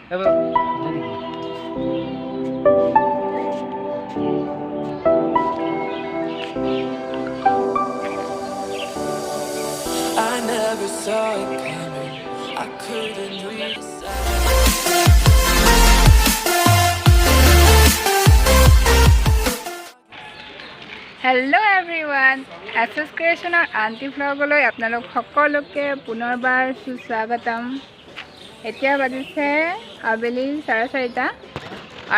I never saw it coming. I couldn't read the signs. Hello everyone, SS Creationৰ aunty ভ্লগলৈ আপোনালোক সকলোকে পুনৰবাৰ সুস্বাগতম। এতিয়া বাজিছে আবেলি 4:30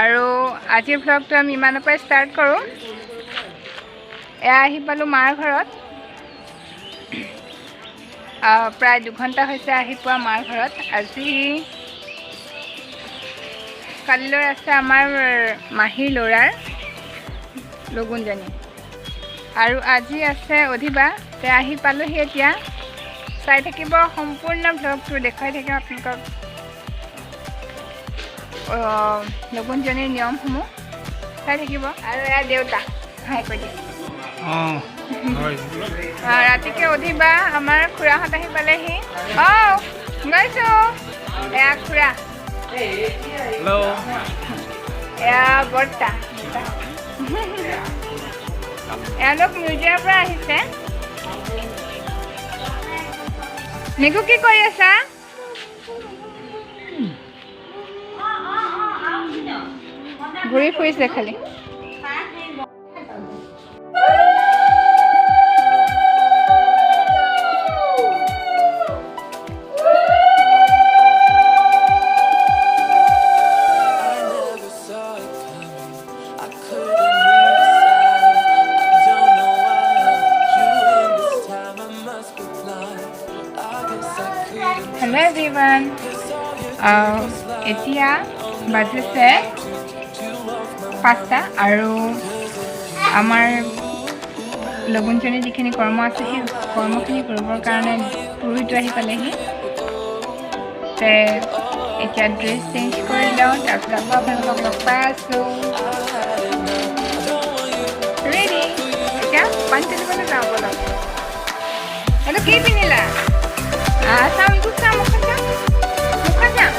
আৰু আজিৰ ভ্লগটো আমি ইমানৰ পৰা ষ্টাৰ্ট কৰোঁ। আহি পালোঁ মাৰ ঘৰত। প্ৰায় 2 ঘণ্টা হৈছে আহি পোৱা মাৰ ঘৰত। আজি কালিলৈ আছে আমাৰ মাহীৰ ল'ৰাৰ লগুণজনী আৰু আজি আছে অধিবা। তে আহি পালোহি এতিয়া। চাই থাকিব সম্পূৰ্ণ ভ্লগটো, দেখুৱাই থাকিম আপোনালোকক লগুণজনীৰ নিয়মসমূহ চাই থাকিব। আৰু এয়া দেউতা হাই কৰি দিয়ে। ৰাতিকে অধিবা আমাৰ খুৰাহঁত আহি পালেহি। গৈছোঁ। এয়া খুৰা, এয়া বৰ্তা। এওঁলোক মিউজিয়ামৰ পৰা আহিছে। নিকু কি কৰি আছা? ঘূৰি ফুৰিছে খালি। হেল্ল' এভৰিৱান, এতিয়া বাজিছে 5টা আৰু আমাৰ লগুণজনী যিখিনি কৰ্ম আছে সেই কৰ্মখিনি কৰিবৰ কাৰণে পুৰোহিত আহি পালেহি। তে এতিয়া ড্ৰেছ চেঞ্জ কৰি লওঁ, তাৰপিছত আকৌ আপোনালোকক লগ পাই আছোঁ। ৰেডি, এতিয়া পানী তুলিবলৈ যাওঁ বলক। এইটো কি পিন্ধিলা? চাওঁ ইটো চাওঁ, মুখখন চাওঁ, মুখখন চাওঁ।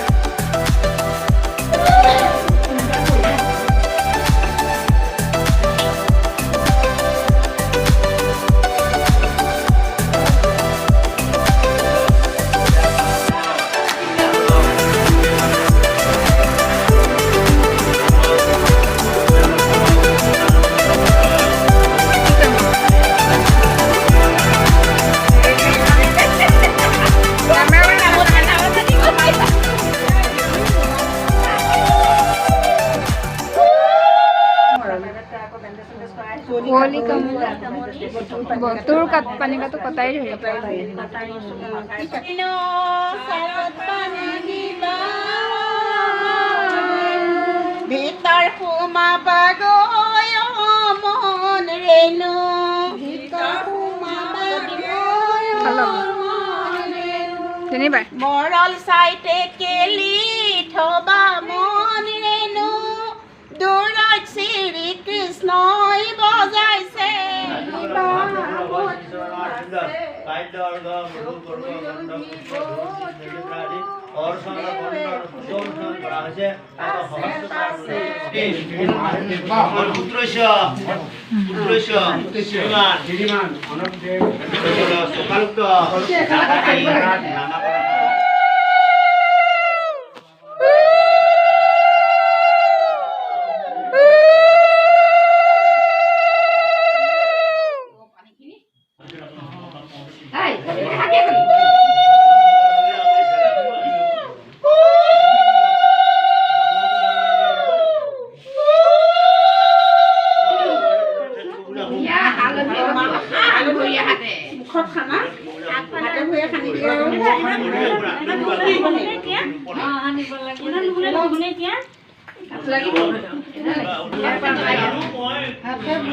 তোৰ পানী কাটো কটাই ধৰি ভিতৰ সোমাবা গৈ মন ৰেণু, মৰল চাইতে কেলি থবা মন ৰেণু, দূৰত শ্ৰী কৃষ্ণই বজাইছে।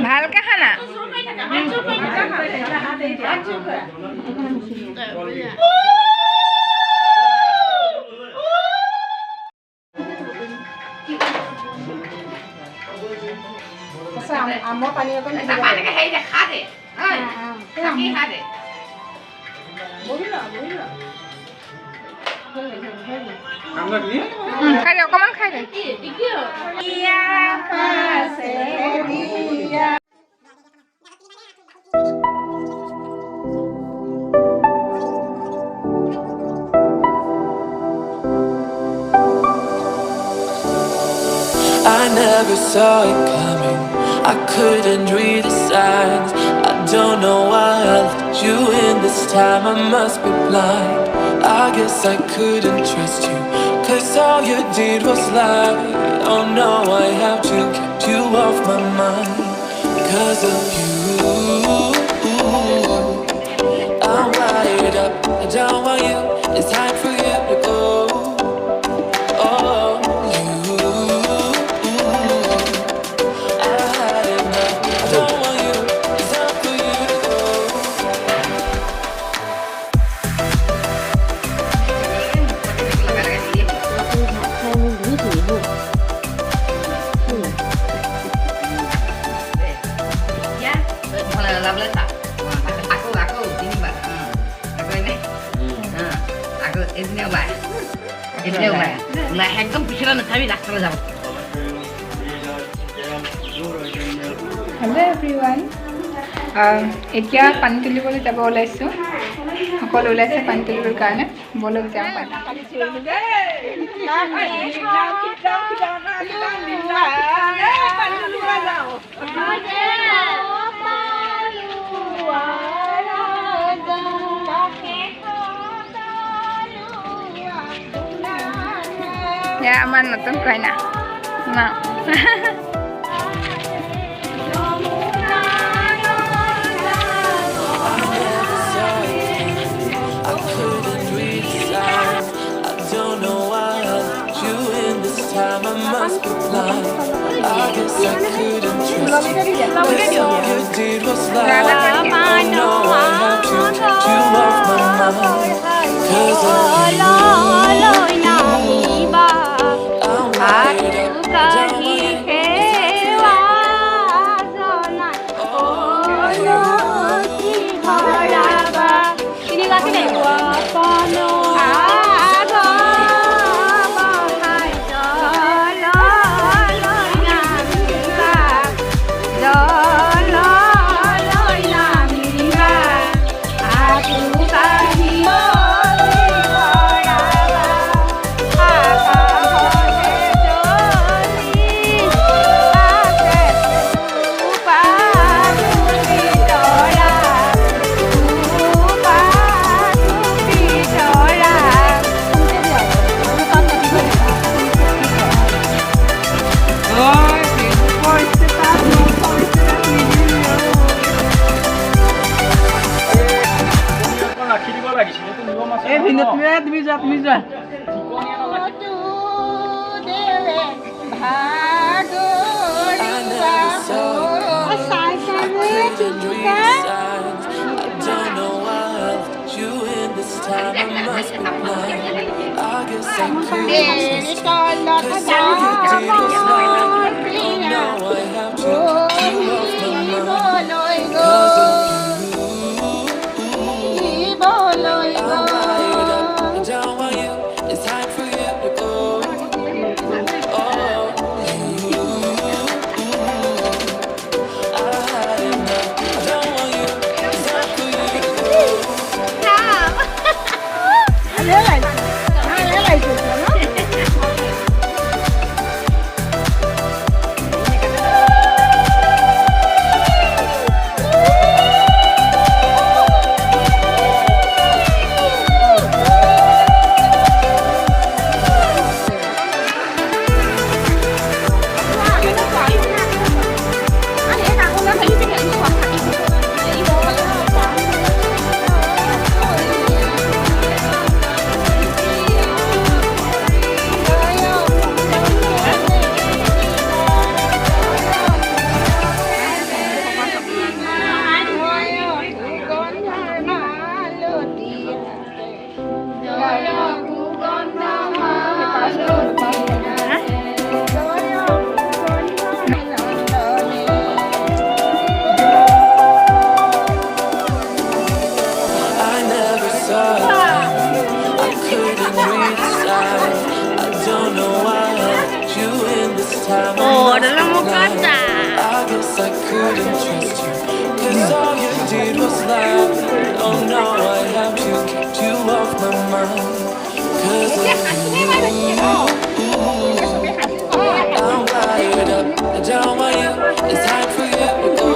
ভালকে খানা। আমৰ পানী অকণ খাই দে অকণমান খাই দে I never saw it coming. I couldn't read the signs. I don't know why I let you in this time. I must be blind. I guess I couldn't trust you, 'cause all you did was lie. Oh no, I have to keep you off my mind. 'Cause of you, I'm wired up. I don't want you. It's time for you to go. Oh, you, I had enough. I don't want you. It's time for you to go. একদম পিছনে না আমি রাস্তায় যাবো hello' everyone এতিয়া পানী তুলিবলৈ যাব ওলাইছোঁ সকলো ওলাইছে পানী তুলিবৰ কাৰণে বলক যাওঁ পানী এয়া আমাৰ নতুন কইনা ন I couldn't read the signs. I don't know why I let you in this time. I must be blind. I guess I couldn't trust you, 'cause all you did was lie. Oh no, I have to keep you off my mind. 'Cause of you, I'm wired up. I don't want you. তুমি যোৱা I never saw it coming. I couldn't read the signs. I don't know why I let you in this time. I must be blind. I guess I couldn't trust you, 'cause all you did was lie. Oh no, I have to keep you off my mind. 'Cause of you, I'm wired up. I don't want you. It's time for you to go. Oh, you, I had enough. I don't want you. It's time for you to go. time I must be blind. I guess I couldn't trust you, 'cause all you did was lie. Oh, now I have to keep you off my mind. 'Cause I'm wired up, I don't want you, it's time for you to go.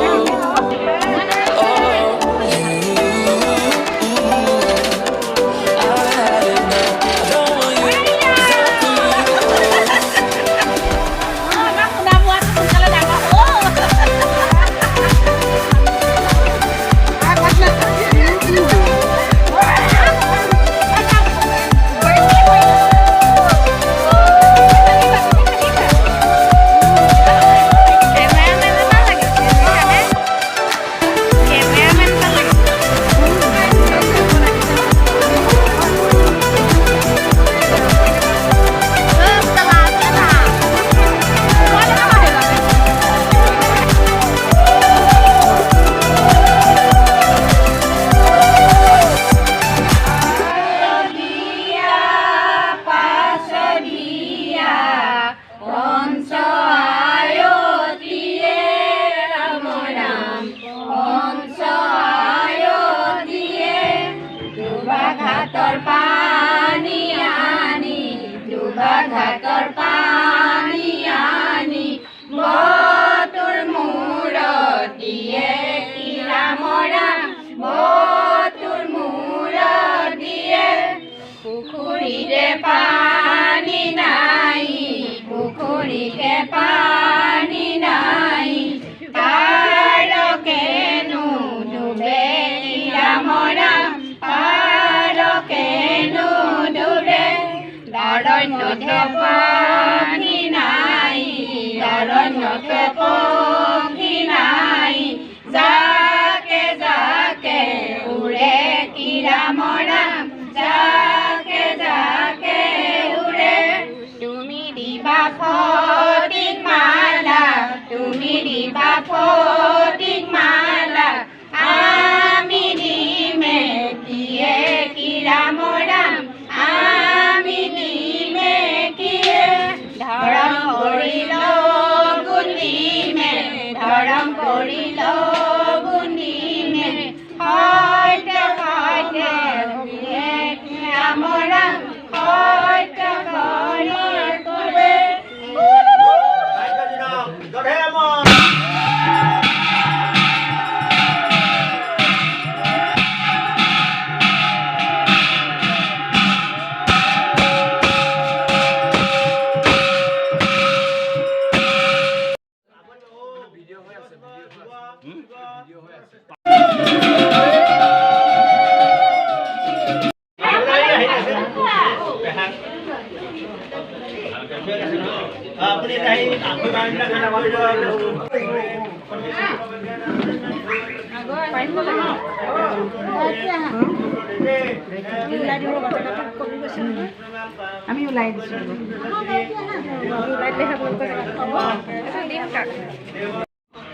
আমি ওলাই দিছোঁ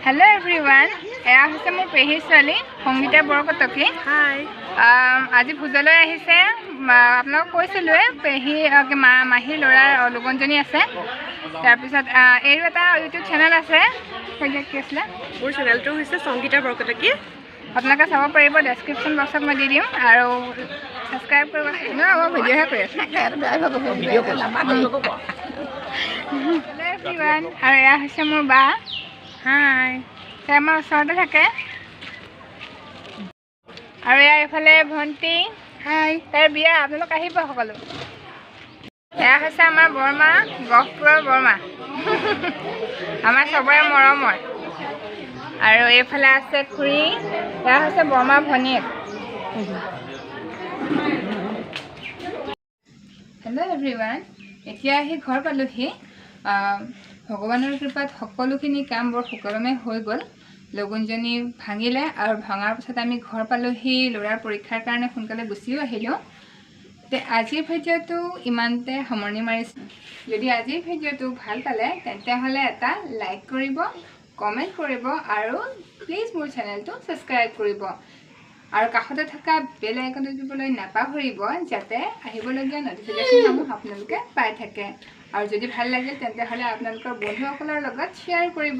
hello' everyone, এয়া হৈছে মোৰ পেহীৰ ছোৱালী সংগীতা বৰকটকী। আজি ভোজলৈ আহিছে। আপোনালোকক কৈছিলোঁৱে পেহী মাহীৰ ল'ৰাৰ লগনজনী আছে। তাৰপিছত এইটো এটা ইউটিউব চেনেল আছে, কি আছিলে? মোৰ চেনেলটো হৈছে সংগীতা বৰকটকী। আপোনালোকে চাব পাৰিব, ডেছক্ৰিপশ্যন বক্সত মই দি দিম আৰু ছাবস্ক্ৰাইব কৰিব। মই ভিডিঅ'হে কৰি আছোঁ। আৰু এয়া হৈছে মোৰ বা। হাই, তাই আমাৰ ওচৰতে থাকে। আৰু এয়া এইফালে ভণ্টি। হাই, তাইৰ বিয়া, আপোনালোক আহিব সকলো। এয়া হৈছে আমাৰ বৰমা, গহপুৰৰ বৰমা, আমাৰ চবৰে মৰমৰ। আৰু এইফালে আছে খুৰী, এয়া হৈছে বৰমা ভনীয়েক। হেল্ল' এভৰিৱান, এতিয়া আহি ঘৰ পালোহি। ভগৱানৰ কৃপাত সকলোখিনি কাম বৰ সুকলমে হৈ গ'ল। লগুণজনী ভাঙিলে আৰু ভঙাৰ পিছত আমি ঘৰ পালোহি। ল'ৰাৰ পৰীক্ষাৰ কাৰণে সোনকালে গুচিও আহিলোঁ। আজিৰ ভিডিঅ'টো ইমানতে সামৰণি মাৰিছোঁ। যদি আজিৰ ভিডিঅ'টো ভাল পালে তেন্তেহ'লে এটা লাইক কৰিব, কমেণ্ট কৰিব আৰু প্লিজ মোৰ চেনেলটো ছাবস্ক্ৰাইব কৰিব। আৰু কাষতে থকা বেল আইকনটো দিবলৈ নাপাহৰিব, যাতে আহিবলগীয়া নটিফিকেশ্যনসমূহ আপোনালোকে পাই থাকে। আৰু যদি ভাল লাগিল তেন্তে হ'লে আপোনালোকৰ বন্ধুসকলৰ লগত শ্বেয়াৰ কৰিব